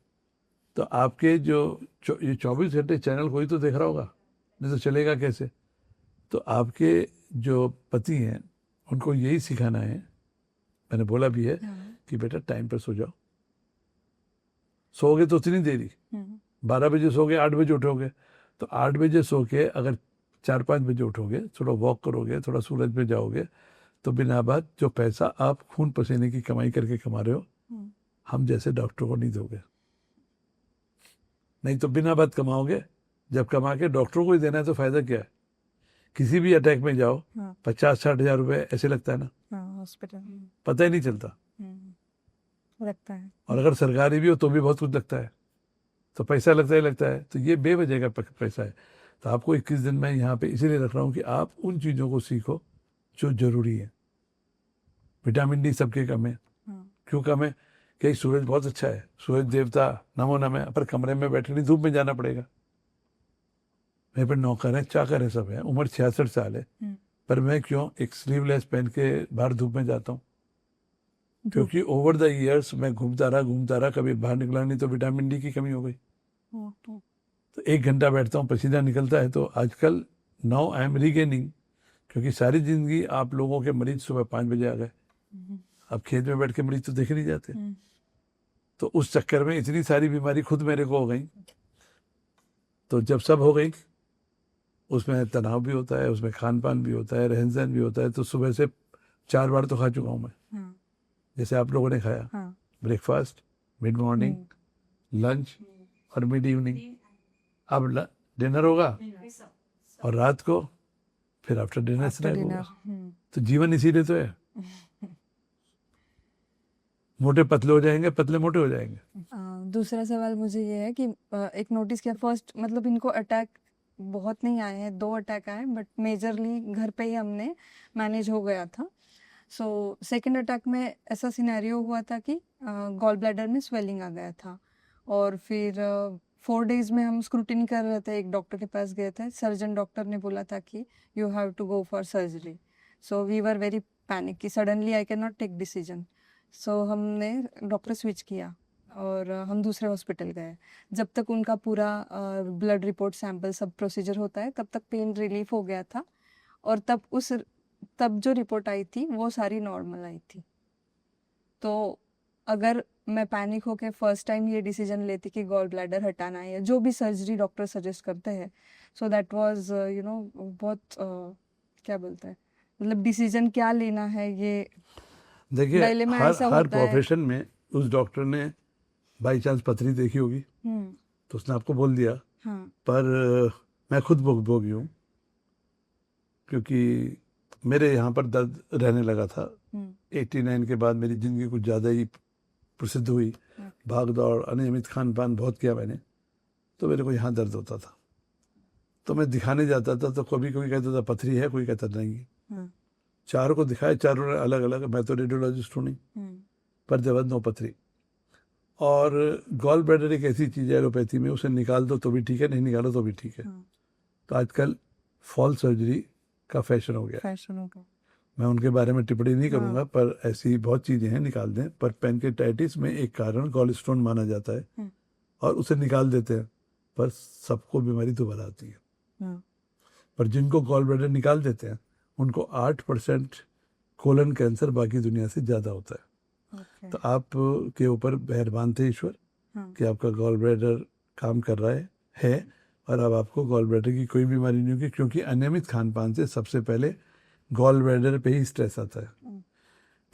तो आपके जो ये 24 घंटे चैनल कोई तो देख रहा होगा, नहीं तो चलेगा कैसे। तो आपके जो पति हैं उनको यही सिखाना है, मैंने बोला भी है कि बेटा टाइम पर सो जाओ। सोओगे तो उतनी देरी, 12 बजे सोओगे, 8 बजे उठोगे, तो 8 बजे सो के अगर 4-5 बजे उठोगे, थोड़ा वॉक करोगे, थोड़ा सूरज में जाओगे, तो बिना बात जो पैसा आप खून पसीने की कमाई करके कमा रहे हो, हम जैसे डॉक्टर को नहीं दोगे। नहीं तो बिना बात कमाओगे, जब कमा के डॉक्टरों को ही देना है तो फायदा क्या है। किसी भी अटैक में जाओ, 50-60 हजार रुपए ऐसे लगता है ना, हॉस्पिटल पता ही नहीं चलता लगता है। और अगर सरकारी भी हो तो भी बहुत कुछ लगता है, तो पैसा लगता ही लगता है। तो ये बेवजह का पैसा है। तो आपको 21 दिन मैं यहाँ पे इसीलिए रख रहा हूँ कि आप उन चीज़ों को सीखो जो जरूरी है। विटामिन डी सबके कम है। क्यों कम है? कि सूरज बहुत अच्छा है, सूरज देवता नमो नमः, पर कमरे में बैठे नहीं, धूप में जाना पड़ेगा। मेरे पर नौकर है, चाकर है, सब है, उम्र 66 साल है, पर मैं क्यों एक स्लीवलेस पहन के बाहर धूप में जाता हूँ? क्योंकि ओवर द ईयर्स मैं घूमता रहा, कभी बाहर निकला नहीं, तो विटामिन डी की कमी हो गई। तो 1 घंटा बैठता हूँ, पसीना निकलता है। तो आजकल नाउ आई एम रीगेनिंग, क्योंकि सारी जिंदगी आप लोगों के मरीज सुबह 5 बजे आ गए, अब खेत में बैठ के मरीज तो देखे नहीं जाते। तो उस चक्कर में इतनी सारी बीमारी खुद मेरे को हो गई। तो जब सब हो गई, उसमें तनाव भी होता है, उसमें खान पान भी होता है, रहन सहन भी होता है। तो सुबह से 4 बार तो खा चुका हूँ मैं, जैसे आप लोगों ने खाया, ब्रेकफास्ट, मिड मॉर्निंग, लंच और मिड इवनिंग। अब डिनर होगा और रात को फिर आफ्टर डिनर स्नैक होगा। तो जीवन इसीलिए तो है। मोटे पतले हो जाएंगे, पतले मोटे हो जाएंगे। दूसरा सवाल मुझे ये है कि एक नोटिस किया, फर्स्ट मतलब इनको अटैक बहुत नहीं आए हैं, 2 अटैक आए, बट मेजरली घर पे ही हमने मैनेज हो गया था। सो सेकंड अटैक में ऐसा सिनेरियो हुआ था कि गॉल ब्लैडर में स्वेलिंग आ गया था, और फिर 4 डेज में हम स्क्रूटिनी कर रहे थे। एक डॉक्टर के पास गए थे, सर्जन डॉक्टर ने बोला था कि you have to go for surgery. So we were very panic कि suddenly I can not take decision. So हमने डॉक्टर स्विच किया और हम दूसरे हॉस्पिटल गए। जब तक उनका पूरा ब्लड रिपोर्ट सैंपल सब प्रोसीजर होता है, तब तक पेन रिलीफ हो गया था, और तब जो रिपोर्ट आई थी वो सारी नॉर्मल आई थी। तो अगर मैं पैनिक होके फर्स्ट टाइम ये डिसीजन लेती कि गॉल ब्लैडर हटाना है या जो भी सर्जरी डॉक्टर सजेस्ट करते हैं, सो दैट वाज बहुत क्या बोलते हैं, मतलब डिसीजन क्या लेना है, ये देखिए dilemma ऐसा हर होता है। प्रोफेशन में उस डॉक्टर ने बाई चांस पथरी देखी होगी तो उसने आपको बोल दिया। हाँ पर मैं खुद भोगी हूँ, क्योंकि मेरे यहाँ पर दर्द रहने लगा था 89 के बाद। मेरी ज़िंदगी कुछ ज़्यादा ही प्रसिद्ध हुई, भाग दौड़, अनियमित खान पान बहुत किया मैंने, तो मेरे को यहाँ दर्द होता था। तो मैं दिखाने जाता था, तो कभी कोई कहता था पथरी है, कोई कहता नहीं है। चारों को दिखाया, चारों ने अलग अलग, मैं तो रेडियोलॉजिस्ट हूँ नहीं, पर देवर नो पथरी। और गॉल ब्लैडर एक ऐसी चीज़ है एलोपैथी में, उसे निकाल दो तो भी ठीक है, नहीं निकालो तो भी ठीक है। तो आजकल फॉल सर्जरी का फैशन हो गया। फैशन होगा। मैं उनके बारे में टिप्पणी नहीं करूंगा, पर ऐसी बहुत चीज़ें हैं, निकाल दें। पर पैनक्रेटाइटिस में एक कारण गॉल स्टोन माना जाता है और उसे निकाल देते हैं, पर सबको बीमारी दोबारा आती है। पर जिनको गॉल ब्लैडर निकाल देते हैं उनको 8% कोलन कैंसर बाकी दुनिया से ज़्यादा होता है। ओके। तो आप के ऊपर मेहरबान थे ईश्वर हाँ। कि आपका गॉल ब्लैडर काम कर रहा है और अब आपको गॉल ब्लैडर की कोई बीमारी नहीं होगी, क्योंकि अनियमित खान पान से सबसे पहले गॉल ब्लैडर पे ही स्ट्रेस आता है,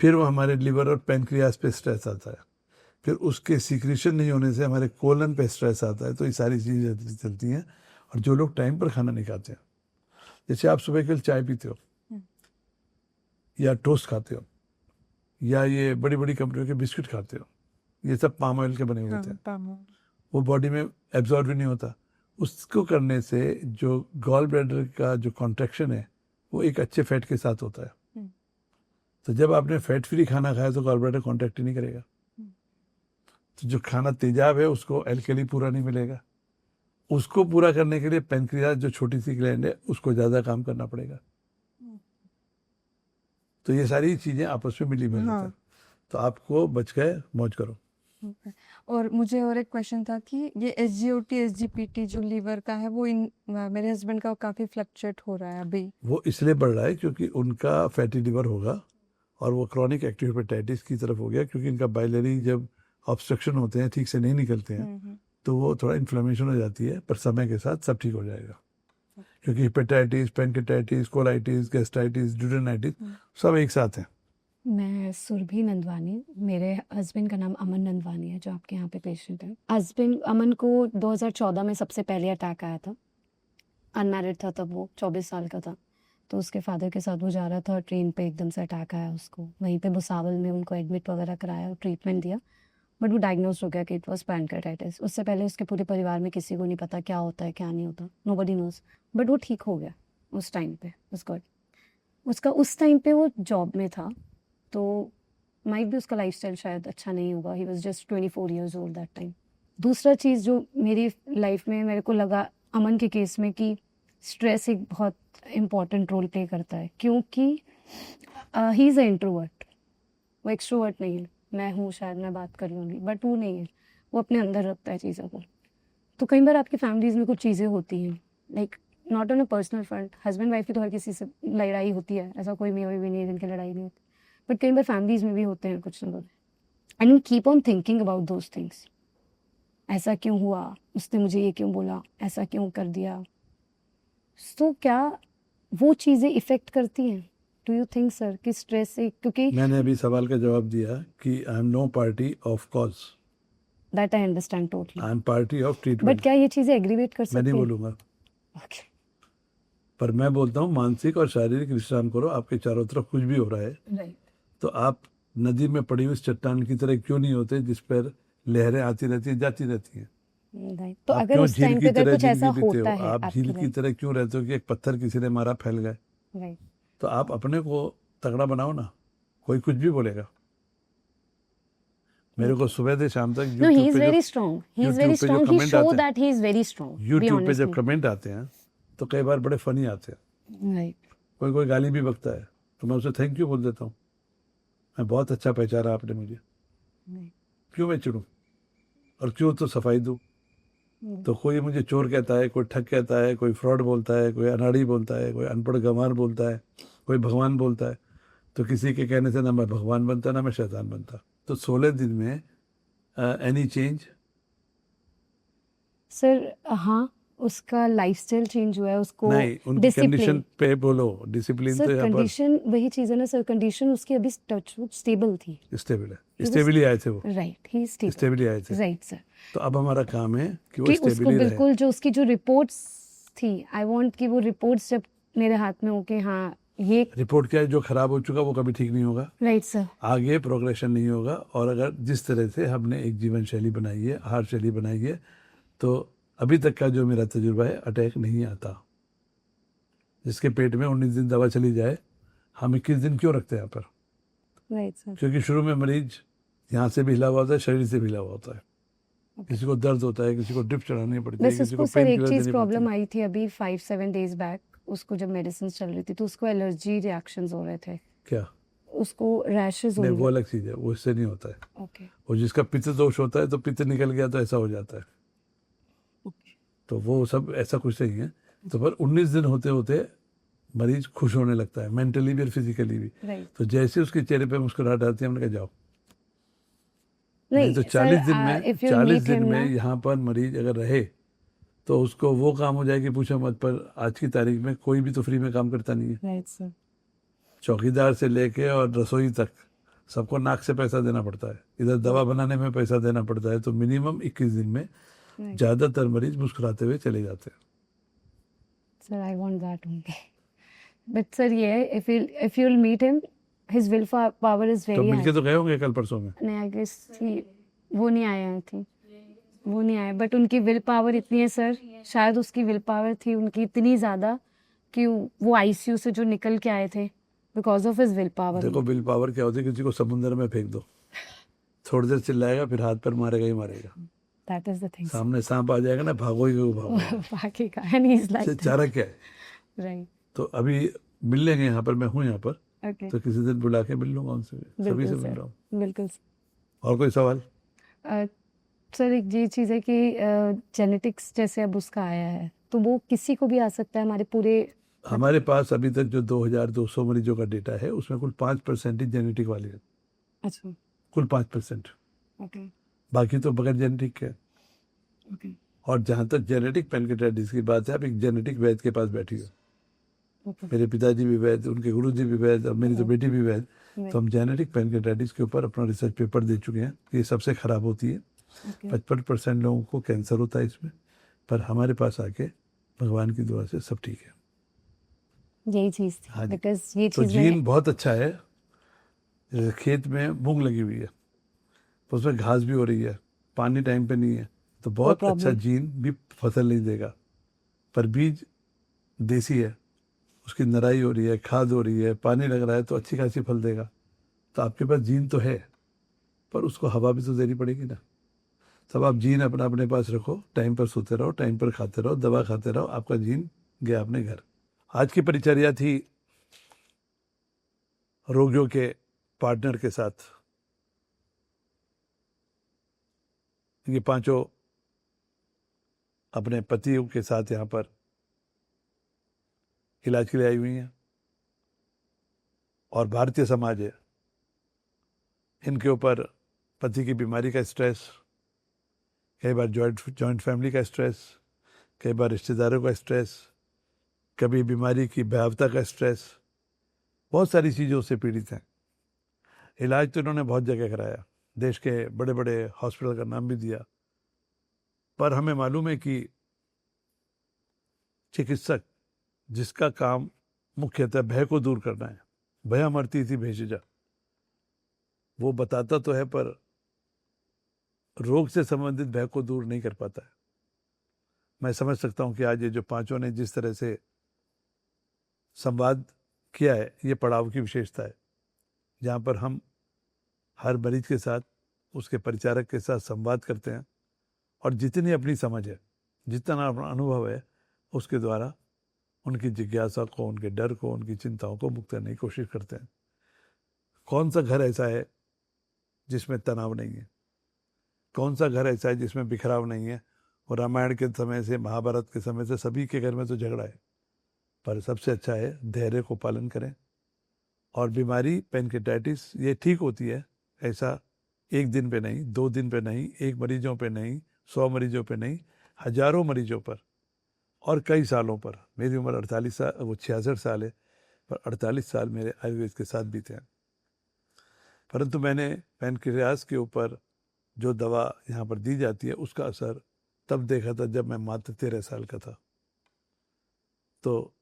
फिर वो हमारे लिवर और पैनक्रियास पे स्ट्रेस आता है, फिर उसके सीक्रेशन नहीं होने से हमारे कोलन पे स्ट्रेस आता है। तो ये सारी चीज़ें चलती हैं। और जो लोग टाइम पर खाना नहीं खाते हैं, जैसे आप सुबह के चाय पीते हो या टोस्ट खाते हो या ये बड़ी बड़ी कंपनियों के बिस्किट खाते हो, ये सब पाम ऑयल के बने हुए होते हैं, वो बॉडी में एब्जॉर्ब भी नहीं होता। उसको करने से जो गॉल ब्लैडर का जो कॉन्ट्रैक्शन है वो एक अच्छे फैट के साथ होता है। तो जब आपने फैट फ्री खाना खाया तो गॉल ब्लैडर कॉन्ट्रैक्ट ही नहीं करेगा। तो जो खाना तेजाब है उसको एल्कली पूरा नहीं मिलेगा। उसको पूरा करने के लिए पैनक्रियास जो छोटी सी ग्लैंड है उसको ज़्यादा काम करना पड़ेगा। तो ये सारी चीज़ें आपस में मिली मिलती हैं। तो आपको बच गए, मौज करो। और मुझे और एक क्वेश्चन था कि ये SGOT SGPT जो लीवर का है वो मेरे हस्बैंड का काफ़ी फ्लक्चुएट हो रहा है अभी। वो इसलिए बढ़ रहा है क्योंकि उनका फैटी लिवर होगा और वो क्रॉनिक एक्टिव हेपेटाइटिस की तरफ हो गया, क्योंकि इनका बाइलरी जब ऑब्स्ट्रक्शन होते हैं, ठीक से नहीं निकलते हैं, तो वो थोड़ा इन्फ्लेमेशन हो जाती है, पर समय के साथ सब ठीक हो जाएगा। क्योंकि हेपेटाइटिस, पैनक्रेटाइटिस, कोलाइटिस, गैस्ट्राइटिस, ड्यूडेनाइटिस सब एक साथ हैं। मैं सुरभि नंदवानी, मेरे हस्बैंड का नाम अमन नंदवानी है जो आपके यहाँ पे पेशेंट है। हस्बैंड अमन को 2014 में सबसे पहले अटैक आया था। अनमैरिड था तब, वो 24 साल का था। तो उसके फादर के साथ वो जा रहा था और ट्रेन पे एकदम से अटैक आया उसको। वहीं पे भुसावल में उनको एडमिट वगैरह कराया और ट्रीटमेंट दिया, बट वो डायग्नोज हो गया कि इट वॉज पैनक्रेटाइटिस। उससे पहले उसके पूरे परिवार में किसी को नहीं पता क्या होता है क्या नहीं होता, नोबडी नोज। बट वो ठीक हो गया उस टाइम पे, उसका उस टाइम पे वो जॉब में था, तो माइट भी उसका लाइफस्टाइल शायद अच्छा नहीं होगा। He was just 24 years old that time. दूसरा चीज़ जो मेरी लाइफ में मेरे को लगा अमन के केस में कि स्ट्रेस एक बहुत इम्पॉर्टेंट रोल प्ले करता है, क्योंकि ही इज़ अ इंट्रोवर्ट। वो एक्सट्रोवर्ट नहीं है। मैं हूँ, शायद मैं बात कर लूँगी, बट वो नहीं है। वो अपने अंदर रखता है चीज़ों को। तो कई बार आपकी फैमिलीज़ में कुछ चीज़ें होती हैं, like not on a personal front. Husband wife की तो हर किसी से लड़ाई होती है, ऐसा कोई मेरे भी नहीं है जिनकी लड़ाई नहीं होती, बट कई बार फैमिलीज़ में भी होते हैं कुछ ना कुछ। And you keep on thinking about those things. ऐसा क्यों हुआ, उसने मुझे ये क्यों बोला, ऐसा क्यों कर दिया। तो क्या वो चीज़ें इफ़ेक्ट करती हैं? डू यू थिंक सर कि स्ट्रेस से, क्योंकि मैंने अभी सवाल का जवाब दिया कि I am no party of cause, that I understand totally, I am party of but treatment. क्या ये चीज़ें एग्रीवेट कर मैं सकती नहीं हैं? बोलूँगा, Okay. पर मैं बोलता हूँ मानसिक और शारीरिक विश्राम करो। आपके चारों तरफ कुछ भी हो रहा है Right. तो आप नदी में पड़ी हुई चट्टान की तरह क्यों नहीं होते जिस पर लहरें आती रहती हैं जाती रहती हैं। Right. तो आप अगर क्यों उस झील टाइम की पे अगर तरह कुछ ऐसा जिंदगी जीते होता हो? है आप आपकी झील की लाइफ, तरह क्यों रहते हो कि एक पत्थर किसी ने मारा फैल गए। राइट, तो आप अपने को तगड़ा बनाओ ना, कोई कुछ भी बोलेगा। मेरे को सुबह से शाम तक नो, ही यूट्यूब इज पे वेरी जो strong, he is very YouTube पे जो स्ट्रांग, ही कमेंट शो आते हैं, that he is very strong, be YouTube पे ऑनेस्ट जब कमेंट आते हैं तो कई बार बड़े फनी आते हैं। राइट। कोई कोई गाली भी बकता है तो मैं उसे थैंक यू बोल देता हूँ, मैं बहुत अच्छा पहचाना आपने मुझे, क्यों मैं चिढ़ूं और क्यों तो सफाई दूँ। तो कोई मुझे चोर कहता है, कोई ठग कहता है, कोई फ्रॉड बोलता है, कोई अनाड़ी बोलता है, कोई अनपढ़ गंवार बोलता है, कोई भगवान बोलता है। तो किसी के कहने से ना मैं भगवान बनता ना मैं शैतान बनता। तो 16 दिन में एनी चेंज? सर हाँ, उसका लाइफस्टाइल चेंज हुआ है, उसको नहीं, उनकी डिसिप्लिन। कंडीशन पे बोलो। डिसिप्लिन तो सर यहाँ पर कंडीशन वही चीज़ है ना सर, कंडीशन उसकी अभी टच स्टेबल थी। स्टेबल है, was- स्टेबली आए थे वो, राइट, ही स्टेबल, स्टेबली आए थे। Right sir. तो अब हमारा काम है कि वो कि उसको स्टेबली रहे। बिल्कुल जो उसकी जो रिपोर्ट्स थी, आई वांट कि वो रिपोर्ट्स जब मेरे हाथ में हो के हाँ ये रिपोर्ट क्या है, जो खराब हो चुका वो कभी ठीक नहीं होगा, राइट सर, आगे प्रोग्रेशन नहीं होगा। और अगर जिस तरह से हमने एक जीवन शैली बनाई है, आहार शैली बनाई है, तो अभी तक का जो मेरा तजुर्बा है, अटैक नहीं आता। जिसके पेट में 19 दिन दवा चली जाए, हम 21 दिन क्यों रखते हैं यहाँ पर? राइट सर, क्योंकि शुरू में मरीज यहाँ से भी हिला हुआ होता है, शरीर से भी हिला हुआ होता है। किसी को दर्द होता है, किसी को ड्रिप चढ़ानी पड़ती है, बस किसी को उसको सर पेन एक किलर चीज़ देनी पड़ती प्रॉब्लम है। आई थी अभी 5-7 डेज बैक, उसको जब मेडिसिन चल रही थी तो उसको एलर्जी रिएक्शंस हो रहे थे, क्या? उसको रैशेस नहीं, हो वो रहे अलग चीज़ है, वो इससे नहीं होता है। थे। ओके, और जिसका पित्त दोष होता है तो पित्त निकल गया तो ऐसा हो जाता है, तो वो सब ऐसा कुछ नहीं है। तो पर 19 दिन होते होते मरीज खुश होने लगता है, मेंटली भी और फिजिकली भी। राइट। तो जैसे उसके चेहरे पे मुस्कुराहट आती है, हमने कहा जाओ। नहीं तो नहीं 40 सर, दिन में इफ यू 40 मीट दिन हिम में ना, यहाँ पर मरीज अगर रहे तो उसको वो काम हो जाए कि पूछो मत। पर आज की तारीख में कोई भी तो फ्री में काम करता नहीं है। Right sir. चौकीदार से लेके और रसोई तक सबको नाक से पैसा देना पड़ता है, इधर दवा बनाने में पैसा देना पड़ता है। तो मिनिमम 21 दिन में Right. ज़्यादातर मरीज मुस्कुराते हुए चले जाते हैं। Sir, I want that only. But sir, yeah, if you'll meet him, his power is तो very मिलके high. तो गए होंगे कल परसों में। नहीं, I guess वो नहीं आए आई थिंक, वो नहीं आए। बट उनकी विल पावर इतनी है सर, शायद उसकी विल पावर थी उनकी इतनी ज़्यादा कि वो आईसीयू से जो निकल के आए थे because of his will power. देखो विल पावर क्या होती है, किसी को समुद्र में फेंक दो, थोड़ी देर चिल्लाएगा, फिर हाथ पर मारेगा ही मारेगा। That is the thing. सामने सांप आ जाएगा ना, भागोगे वो भागोगे। बाकी का एंड ही इज लाइक चारा क्या है। राइट। तो अभी मिल लेंगे यहाँ पर, मैं हूँ यहाँ पर, ओके, तो किसी दिन बुला के मिल लूंगा उनसे, सभी से बिल्कुल मिल सर, रहा हूँ। बिल्कुल। और कोई सवाल? सर एक ये चीज़ है कि जेनेटिक्स जैसे अब उसका आया है तो वो किसी को भी आ सकता है हमारे पूरे। हमारे पास अभी तक जो 2200 मरीजों का डेटा है उसमें कुल 5% ही जेनेटिक वाले हैं, अच्छा, कुल 5%। ओके बाकी तो बगैर जेनेटिक के। ओके और जहाँ तक जेनेटिक पैनक्रेटाइटिस की बात है, आप एक जेनेटिक वैद्य के पास बैठी हो। ओके। मेरे पिताजी भी वैद्य, उनके गुरुजी भी वैद्य, और मेरी तो बेटी भी वैद्य। Right. तो हम जेनेटिक पैनक्रेटाइटिस के ऊपर अपना रिसर्च पेपर दे चुके हैं कि ये सबसे खराब होती है। ओके 55% लोगों को कैंसर होता है इसमें, पर हमारे पास आके भगवान की दुआ से सब ठीक है। यही चीज़ हाँ थी जी। बिकॉज ये तो चीज़ जीन बहुत अच्छा है। जैसे खेत में मूंग लगी हुई है, तो उसमें घास भी हो रही है, पानी टाइम पे नहीं है, तो बहुत अच्छा problem. जीन भी फसल नहीं देगा। पर बीज देसी है, उसकी नराई हो रही है, खाद हो रही है, पानी लग रहा है, तो अच्छी खासी फल देगा। तो आपके पास जीन तो है, पर उसको हवा भी तो देनी पड़ेगी ना। तब आप जीन अपना अपने पास रखो, टाइम पर सोते रहो, टाइम पर खाते रहो, दवा खाते रहो, आपका जीन गया अपने घर। आज की परिचर्या थी रोगियों के पार्टनर के साथ। ये पांचों अपने पतियों के साथ यहाँ पर इलाज के लिए आई हुई हैं, और भारतीय समाज है इनके ऊपर पति की बीमारी का स्ट्रेस, कई बार जॉइंट फैमिली का स्ट्रेस, कई बार रिश्तेदारों का स्ट्रेस, कभी बीमारी की भयावता का स्ट्रेस, बहुत सारी चीज़ों से पीड़ित हैं। इलाज तो इन्होंने बहुत जगह कराया, देश के बड़े बड़े हॉस्पिटल का नाम भी दिया, पर हमें मालूम है कि चिकित्सक जिसका काम मुख्यतः भय को दूर करना है, भया मरती थी भेषजा, वो बताता तो है पर रोग से संबंधित भय को दूर नहीं कर पाता है। मैं समझ सकता हूँ कि आज ये जो पांचों ने जिस तरह से संवाद किया है, ये पड़ाव की विशेषता है, जहाँ पर हम हर मरीज के साथ, उसके परिचारक के साथ संवाद करते हैं, और जितनी अपनी समझ है, जितना अपना अनुभव है, उसके द्वारा उनकी जिज्ञासा को, उनके डर को, उनकी चिंताओं को मुक्त करने की कोशिश करते हैं। कौन सा घर ऐसा है जिसमें तनाव नहीं है? कौन सा घर ऐसा है जिसमें बिखराव नहीं है? और रामायण के समय से, महाभारत के समय से सभी के घर में तो झगड़ा है, पर सबसे अच्छा है धैर्य को पालन करें। और बीमारी पैनक्रेटाइटिस ये ठीक होती है, ऐसा एक दिन पे नहीं, 2 दिन पे नहीं, 1 मरीजों पे नहीं, 100 मरीजों पे नहीं, हजारों मरीजों पर और कई सालों पर। मेरी उम्र 48 साल, वो 66 साल है, पर 48 साल मेरे आयुर्वेद के साथ बीते हैं। परंतु मैंने पैनक्रियास के ऊपर जो दवा यहाँ पर दी जाती है, उसका असर तब देखा था जब मैं मात्र 13 साल का था। तो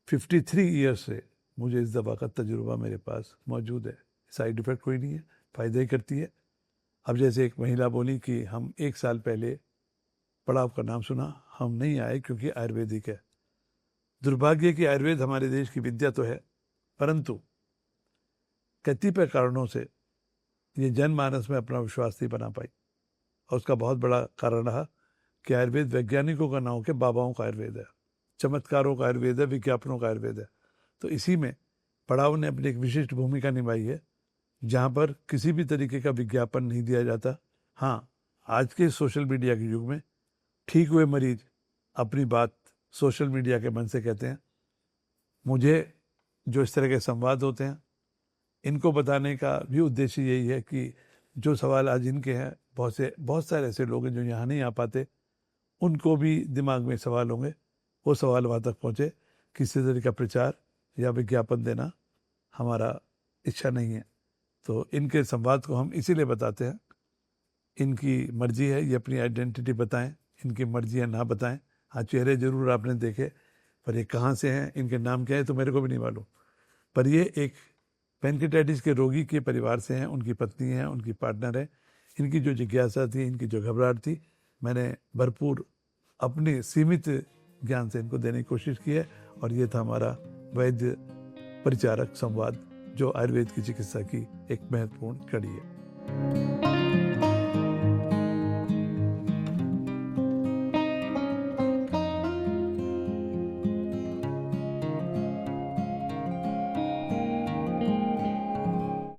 53 ईयर्स से मुझे इस दवा का तजुर्बा मेरे पास मौजूद है। साइड इफ़ेक्ट कोई नहीं है, फ़ायदा ही करती है। अब जैसे एक महिला बोली कि हम 1 साल पहले पड़ाव का नाम सुना, हम नहीं आए क्योंकि आयुर्वेदिक है। दुर्भाग्य कि आयुर्वेद हमारे देश की विद्या तो है, परंतु कतिपय कारणों से ये जनमानस में अपना विश्वास नहीं बना पाई, और उसका बहुत बड़ा कारण रहा कि आयुर्वेद वैज्ञानिकों का ना हो के बाबाओं का आयुर्वेद है, चमत्कारों का आयुर्वेद है, विज्ञापनों का आयुर्वेद है। तो इसी में पड़ाव ने अपनी एक विशिष्ट भूमिका निभाई है, जहाँ पर किसी भी तरीके का विज्ञापन नहीं दिया जाता। हाँ, आज के सोशल मीडिया के युग में ठीक हुए मरीज अपनी बात सोशल मीडिया के मन से कहते हैं, मुझे जो इस तरह के संवाद होते हैं इनको बताने का भी उद्देश्य यही है कि जो सवाल आज इनके हैं, बहुत सारे ऐसे लोग हैं जो यहाँ नहीं आ पाते, उनको भी दिमाग में सवाल होंगे, वो सवाल वहाँ तक पहुँचे। किसी तरह का प्रचार या विज्ञापन देना हमारा इच्छा नहीं है। तो इनके संवाद को हम इसीलिए बताते हैं, इनकी मर्जी है ये अपनी आइडेंटिटी बताएं, इनकी मर्जी है ना बताएं। हाँ, चेहरे जरूर आपने देखे, पर ये कहाँ से हैं, इनके नाम क्या है तो मेरे को भी नहीं मालूम। पर ये एक पैनक्रेटाइटिस के रोगी के परिवार से हैं, उनकी पत्नी है, उनकी पार्टनर है। इनकी जो जिज्ञासा थी, इनकी जो घबराहट थी, मैंने भरपूर अपने सीमित ज्ञान से इनको देने की कोशिश की है। और ये था हमारा वैद्य परिचारक संवाद, जो आयुर्वेद की चिकित्सा की एक महत्वपूर्ण कड़ी है।